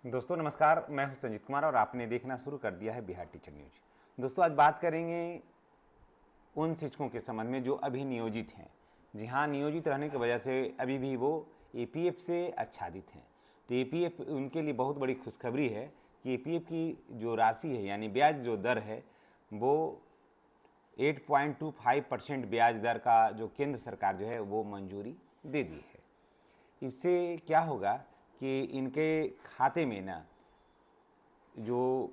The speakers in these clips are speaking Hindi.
दोस्तों नमस्कार, मैं हूं संजीत कुमार और आपने देखना शुरू कर दिया है बिहार टीचर न्यूज। दोस्तों आज बात करेंगे उन शिक्षकों के संबंध में जो अभी नियोजित हैं। जी हाँ, नियोजित रहने की वजह से अभी भी वो एपीएफ से आच्छादित हैं। तो एपीएफ उनके लिए बहुत बड़ी खुशखबरी है कि एपीएफ की जो राशि है यानी ब्याज जो दर है वो 8.25% ब्याज दर का जो केंद्र सरकार जो है वो मंजूरी दे दी है। इससे क्या होगा कि इनके खाते में ना जो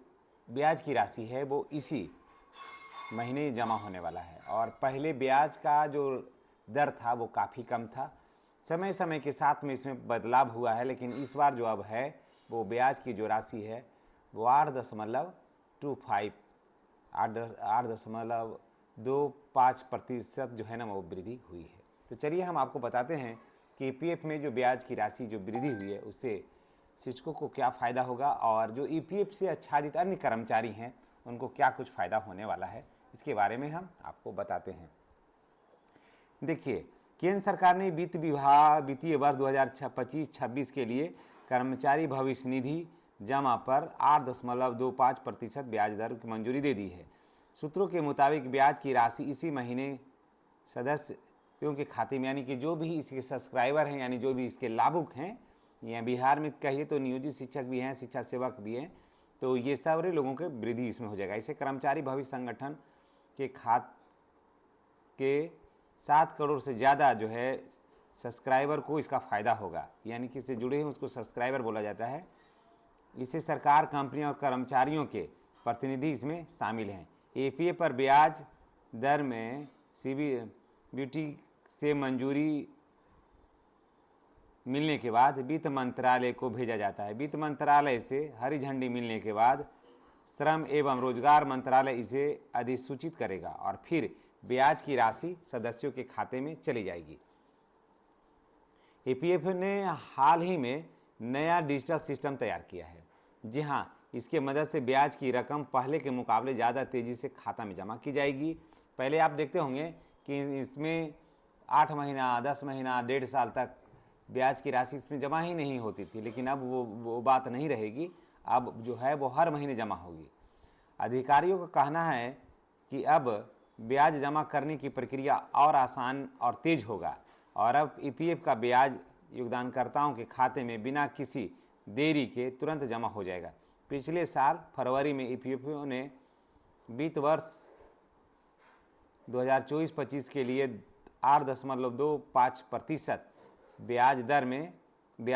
ब्याज की राशि है वो इसी महीने जमा होने वाला है। और पहले ब्याज का जो दर था वो काफ़ी कम था, समय समय के साथ में इसमें बदलाव हुआ है, लेकिन इस बार जो अब है वो ब्याज की जो राशि है वो 8.25% जो है ना वो वृद्धि हुई है। तो चलिए हम आपको बताते हैं कि ईपीएफ में जो ब्याज की राशि जो वृद्धि हुई है उससे शिक्षकों को क्या फ़ायदा होगा और जो ईपीएफ से आच्छादित अन्य कर्मचारी हैं उनको क्या कुछ फ़ायदा होने वाला है, इसके बारे में हम आपको बताते हैं। देखिए, केंद्र सरकार ने वित्तीय वर्ष 2025-26 के लिए कर्मचारी भविष्य निधि जमा पर 8.25% ब्याज दर की मंजूरी दे दी है। सूत्रों के मुताबिक ब्याज की राशि इसी महीने सदस्यों के खाते में, यानी कि जो भी इसके सब्सक्राइबर हैं यानी जो भी इसके लाभुक हैं, या बिहार में कहिए तो नियोजित शिक्षक भी हैं, शिक्षा सेवक भी हैं, तो ये सारे लोगों के वृद्धि इसमें हो जाएगा। इसे कर्मचारी भविष्य संगठन के 7 करोड़ से ज़्यादा जो है सब्सक्राइबर को इसका फ़ायदा होगा, यानी कि इससे जुड़े हैं उसको सब्सक्राइबर बोला जाता है। इसे सरकार, कंपनियों और कर्मचारियों के प्रतिनिधि इसमें शामिल हैं। एपीएफ पर ब्याज दर में सीबीडीटी से मंजूरी मिलने के बाद वित्त मंत्रालय को भेजा जाता है। वित्त मंत्रालय से हरी झंडी मिलने के बाद श्रम एवं रोजगार मंत्रालय इसे अधिसूचित करेगा और फिर ब्याज की राशि सदस्यों के खाते में चली जाएगी। एपीएफ ने हाल ही में नया डिजिटल सिस्टम तैयार किया है। जी हाँ, इसके मदद से ब्याज की रकम पहले के मुकाबले ज़्यादा तेज़ी से खाता में जमा की जाएगी। पहले आप देखते होंगे कि इसमें 8 महीना, 10 महीना, 1.5 साल तक ब्याज की राशि इसमें जमा ही नहीं होती थी, लेकिन अब वो बात नहीं रहेगी। अब जो है वो हर महीने जमा होगी। अधिकारियों का कहना है कि अब ब्याज जमा करने की प्रक्रिया और आसान और तेज होगा और अब ईपीएफ का ब्याज योगदानकर्ताओं के खाते में बिना किसी देरी के तुरंत जमा हो जाएगा। पिछले साल फरवरी में ईपीएफ ने वित्त वर्ष 2024-25 के लिए 8.25% ब्याज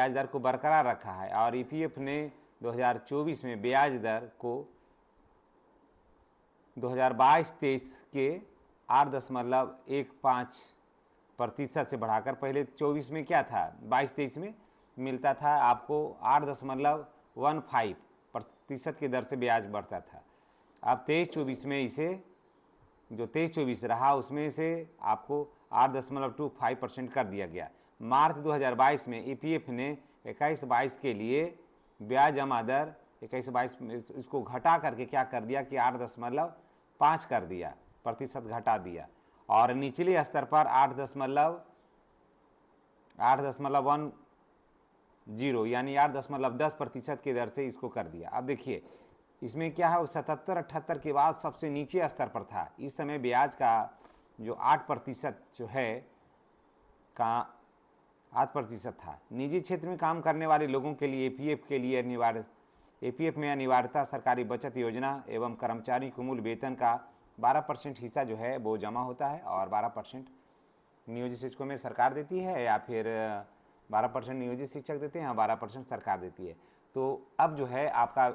दर को बरकरार रखा है और ईपीएफ ने 2024 में ब्याज दर को 2022-23 के 8.15% से बढ़ाकर, पहले 24 में क्या था, 22-23 में मिलता था आपको 8.15% की दर से ब्याज बढ़ता था। अब 23-24 में इसे जो 23-24 रहा उसमें से आपको 8.25% कर दिया गया। मार्च 2022 में ईपीएफ ने 21-22 के लिए ब्याज जमा दर 21-22 इसको घटा करके क्या कर दिया कि 8.5 कर दिया, प्रतिशत घटा दिया और निचले स्तर पर 8.10 यानी 8.10% की दर से इसको कर दिया। अब देखिए इसमें क्या है, 77-78 के बाद सबसे नीचे स्तर पर था। इस समय ब्याज का जो 8% जो है का 8% था। निजी क्षेत्र में काम करने वाले लोगों के लिए एपीएफ में अनिवार्यता सरकारी बचत योजना एवं कर्मचारी को मूल वेतन का 12% हिस्सा जो है वो जमा होता है और 12% नियोजित शिक्षकों में सरकार देती है, या फिर 12% नियोजित शिक्षक देते हैं और 12% सरकार देती है। तो अब जो है आपका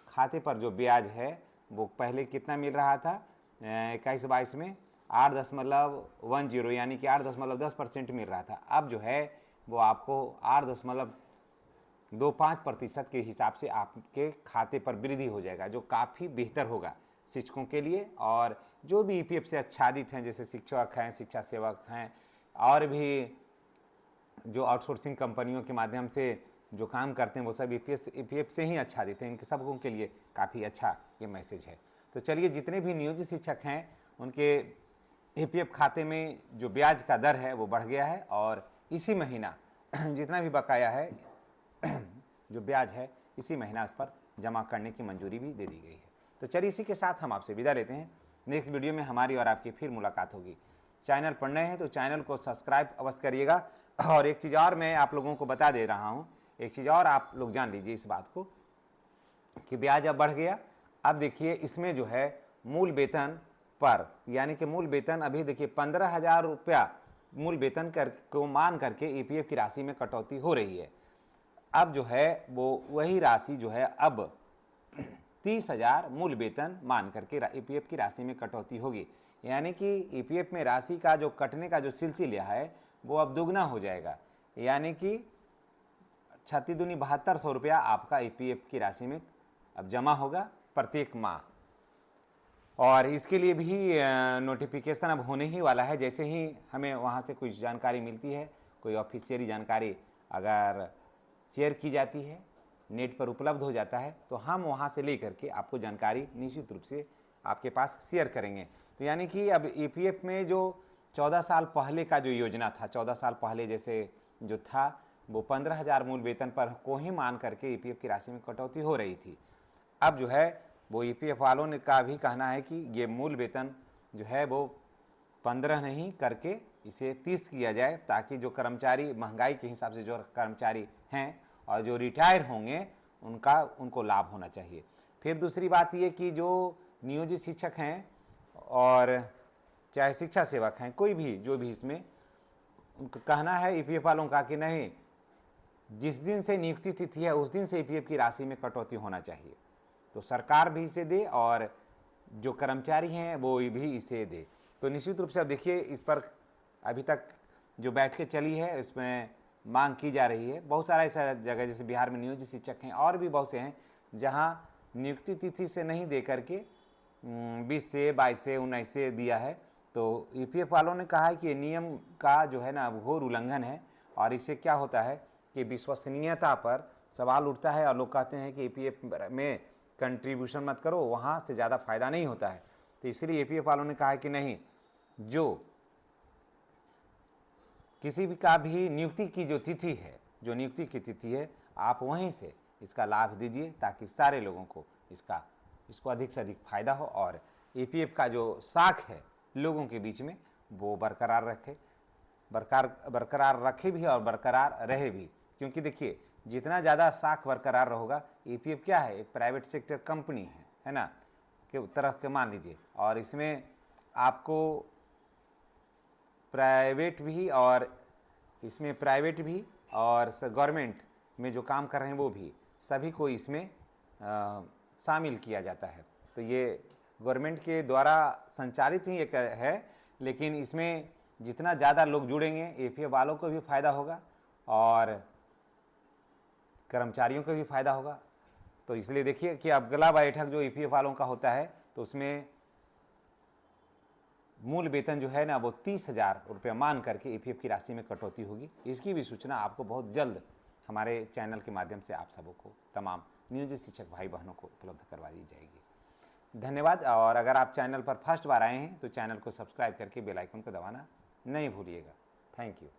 खाते पर जो ब्याज है वो पहले कितना मिल रहा था, 21-22 में 8.10 यानी कि 8.10% मिल रहा था। अब जो है वो आपको 8.25% के हिसाब से आपके खाते पर वृद्धि हो जाएगा, जो काफ़ी बेहतर होगा शिक्षकों के लिए। और जो भी ईपीएफ से आच्छादित हैं, जैसे शिक्षक हैं, शिक्षा सेवक हैं, और भी जो आउटसोर्सिंग कंपनियों के माध्यम से जो काम करते हैं वो सब ईपीएफ से ही आच्छादित हैं, इनके सबकों के लिए काफ़ी अच्छा ये मैसेज है। तो चलिए, जितने भी नियोजित शिक्षक हैं उनके ईपीएफ खाते में जो ब्याज का दर है वो बढ़ गया है और इसी महीना जितना भी बकाया है जो ब्याज है इसी महीना उस पर जमा करने की मंजूरी भी दे दी गई है। तो चलिए इसी के साथ हम आपसे विदा लेते हैं। नेक्स्ट वीडियो में हमारी और आपकी फिर मुलाकात होगी। चैनल पर नए हैं तो चैनल को सब्सक्राइब अवश्य करिएगा। और एक चीज़ और मैं आप लोगों को बता दे रहा हूँ, एक चीज़ और आप लोग जान लीजिए इस बात को कि ब्याज अब बढ़ गया। अब देखिए इसमें जो है मूल वेतन पर, यानी कि मूल वेतन अभी देखिए 15,000 रुपया मूल वेतन को मान करके ईपीएफ की राशि में कटौती हो रही है। अब जो है वो वही राशि जो है अब 30,000 मूल वेतन मान करके ईपीएफ की राशि में कटौती होगी। यानी कि ईपीएफ में राशि का जो कटने का जो सिलसिला है वो अब दुगना हो जाएगा। यानी कि 36 दूनी 7200 रुपया आपका ईपीएफ की राशि में अब जमा होगा प्रत्येक माह। और इसके लिए भी नोटिफिकेशन अब होने ही वाला है। जैसे ही हमें वहाँ से कुछ जानकारी मिलती है, कोई ऑफिशियली जानकारी अगर शेयर की जाती है, नेट पर उपलब्ध हो जाता है, तो हम वहाँ से लेकर के आपको जानकारी निश्चित रूप से आपके पास शेयर करेंगे। तो यानी कि अब ईपीएफ में जो 14 साल पहले का जो योजना था, 14 साल पहले जैसे जो था वो 15,000 मूल वेतन पर को ही मान करके ईपीएफ की राशि में कटौती हो रही थी। अब जो है वो ईपीएफ वालों ने का भी कहना है कि ये मूल वेतन जो है वो 15 नहीं करके इसे 30 किया जाए, ताकि जो कर्मचारी महंगाई के हिसाब से जो कर्मचारी हैं और जो रिटायर होंगे उनको लाभ होना चाहिए। फिर दूसरी बात ये कि जो नियोजित शिक्षक हैं और चाहे शिक्षा सेवक हैं, कोई भी जो भी इसमें, उनका कहना है ईपीएफ वालों का कि नहीं, जिस दिन से नियुक्ति तिथि है उस दिन से ईपीएफ की राशि में कटौती होना चाहिए। तो सरकार भी इसे दे और जो कर्मचारी हैं वो भी इसे दे। तो निश्चित रूप से अब देखिए इस पर अभी तक जो बैठकें चली है उसमें मांग की जा रही है। बहुत सारा ऐसा जगह जैसे बिहार में नियोजित शिक्षक हैं और भी बहुत से हैं जहां नियुक्ति तिथि से नहीं दे करके 20 से 22 से 19 से दिया है। तो ईपीएफ वालों ने कहा है कि नियम का जो है ना घोर उल्लंघन है और इससे क्या होता है कि विश्वसनीयता पर सवाल उठता है और लोग कहते हैं कि ईपीएफ में कंट्रीब्यूशन मत करो, वहाँ से ज़्यादा फायदा नहीं होता है। तो इसलिए ईपीएफ वालों ने कहा है कि नहीं, जो किसी भी का भी नियुक्ति की जो तिथि है, जो नियुक्ति की तिथि है, आप वहीं से इसका लाभ दीजिए ताकि सारे लोगों को इसको अधिक से अधिक फायदा हो और ईपीएफ का जो साख है लोगों के बीच में वो बरकरार रखे भी और बरकरार रहे भी। क्योंकि देखिए जितना ज़्यादा साख बरकरार रहेगा, ईपीएफ क्या है, एक प्राइवेट सेक्टर कंपनी है ना, के तरफ के मान लीजिए, और इसमें आपको प्राइवेट भी और गवर्नमेंट में जो काम कर रहे हैं वो भी सभी को इसमें शामिल किया जाता है। तो ये गवर्नमेंट के द्वारा संचालित ही एक है, लेकिन इसमें जितना ज़्यादा लोग जुड़ेंगे ईपीएफ वालों को भी फायदा होगा और कर्मचारियों को भी फायदा होगा। तो इसलिए देखिए कि अगला बैठक जो ईपीएफ वालों का होता है तो उसमें मूल वेतन जो है ना वो 30,000 रुपये मान करके ईपीएफ की राशि में कटौती होगी। इसकी भी सूचना आपको बहुत जल्द हमारे चैनल के माध्यम से आप सबों को, तमाम नियोजित शिक्षक भाई बहनों को उपलब्ध करवा दी जाएगी। धन्यवाद। और अगर आप चैनल पर फर्स्ट बार आए हैं तो चैनल को सब्सक्राइब करके बेल आइकन को दबाना नहीं भूलिएगा। Thank you.